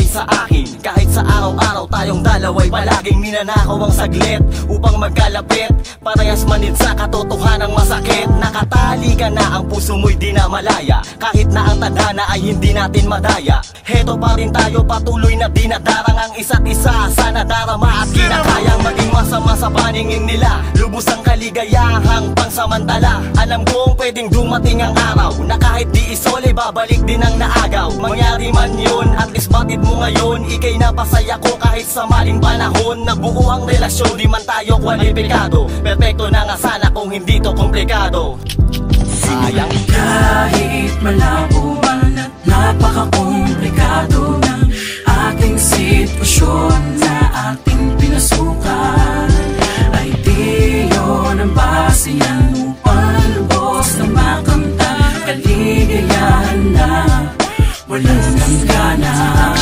sumabay sa akin. Kahit sa araw-araw tayong dalaway palaging ninanakaw ang saglit upang magkalapit. Parehas manid sa katotohanang masakit. Nakatali ka na, ang puso mo'y di na malaya. Kahit na ang tadhana ay hindi natin madaya. Heto pa rin tayo, patuloy na dinadarang ang isa't isa. Sana darama at kinakayang maging masama sa paningin nila. Lubos ang kaligayahang pansamantala. Alam kong pwedeng dumating ang araw na kahit di isole, babalik din ang naagaw. Mangyari man yun, at least batid mo ngayon. Ika'y napasaya ko kahit sa maling panahon. Nabuo ang relasyon, di man tayo kwalipikado. Perfecto na nga sana kung hindi to komplikado. Sayang. Kahit malabo man at napaka-komplikado ng ating sitwasyon na ating pinasukan, ay di yun ang basihan upang lubos na makamta kaligayahan na walang hangganan.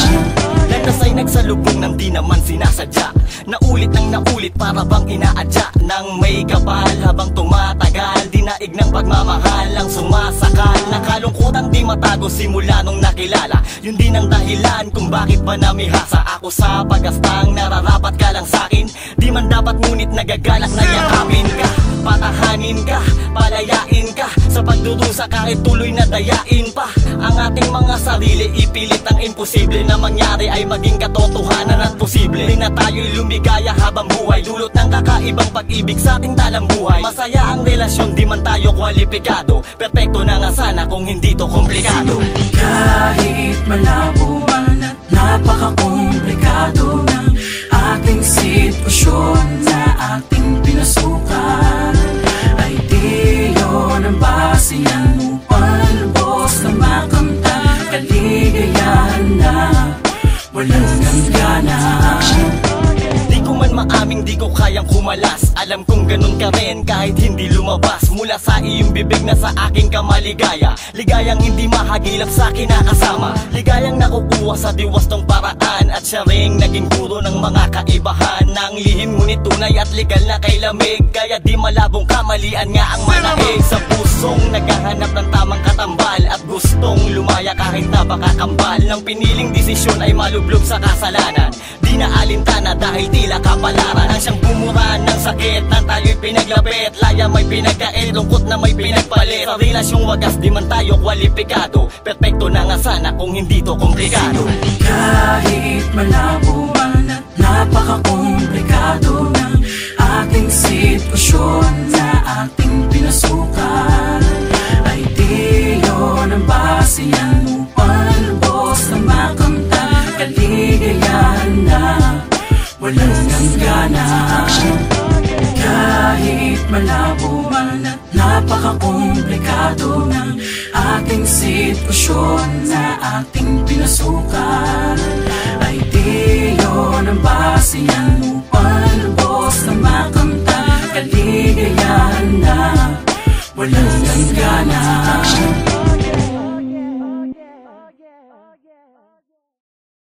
Landas ay nagsalubong ng di naman sinasadya. Naulit ng naulit para bang inaadya ng may kapal. Habang tumatagal, dinaig ng pagmamahal ang sumasakal. Nakalungkutan di matago simula nung nakilala. Yun din ang dahilan kung bakit ba namihasa ako sa pagastang nararapat ka lang sa'kin. Di man dapat ngunit nagagalak na yakapin ka, patahanin ka, palayain ka. Sa pagdudusa kahit tuloy na dayain pa ang ating mga sarili. Ipilit ang imposible na mangyari ay maging katotohanan at posible. Di na tayo'y lumigaya habang buhay, dulot ng kakaibang pag-ibig sa ating talambuhay. Masaya ang relasyon, di man tayo kwalipikado. Perfecto na nga sana kung hindi to komplikado. Kahit malabo man at napaka-komplikado ng ating sitwasyon na ating pinasukan, ay di yun ang basihan upang lubos na makamta kaligayahan na walang hangganan. Di ko man maaming di ko kayang kumalas. Alam kong ganun ka rin kahit hindi lumabas mula sa iyong bibig na sa aking kamaligaya. Ligayang hindi mahagilap sa kinakasama. Ligayang nakukuha sa diwastong paraan. At siya ring naging guro ng mga kaibahan. Nang lihim ngunit tunay at legal na kay lamig. Kaya di malabong kamalian nga ang manaig. Sa pusong naghahanap ng tamang katambal at gustong lumaya kahit napakakambal. Nang piniling desisyon ay malublog sa kasalanan. Di na alintana dahil tila kapalaran. Ang siyang bumura ng sakit na tayo'y pinaglapit. Laya may pinagkait, lungkot na may pinagpalit. Sa relasyong wagas di man tayo kwalipikado. Perfecto na nga sana kung hindi to komplikado. Kahit malabo man at napaka-komplikado ng ating sitwasyon na ating pinasukan, ay di yun ang basihan upang lubos na makamta kaligayahan na walang hangganan. Kahit malabo man at napaka-komplikado ng ating sitwasyon na ating pinasukan, ay di yun ang basihan upang lubos na makamta kaligayahan na walang hangganan.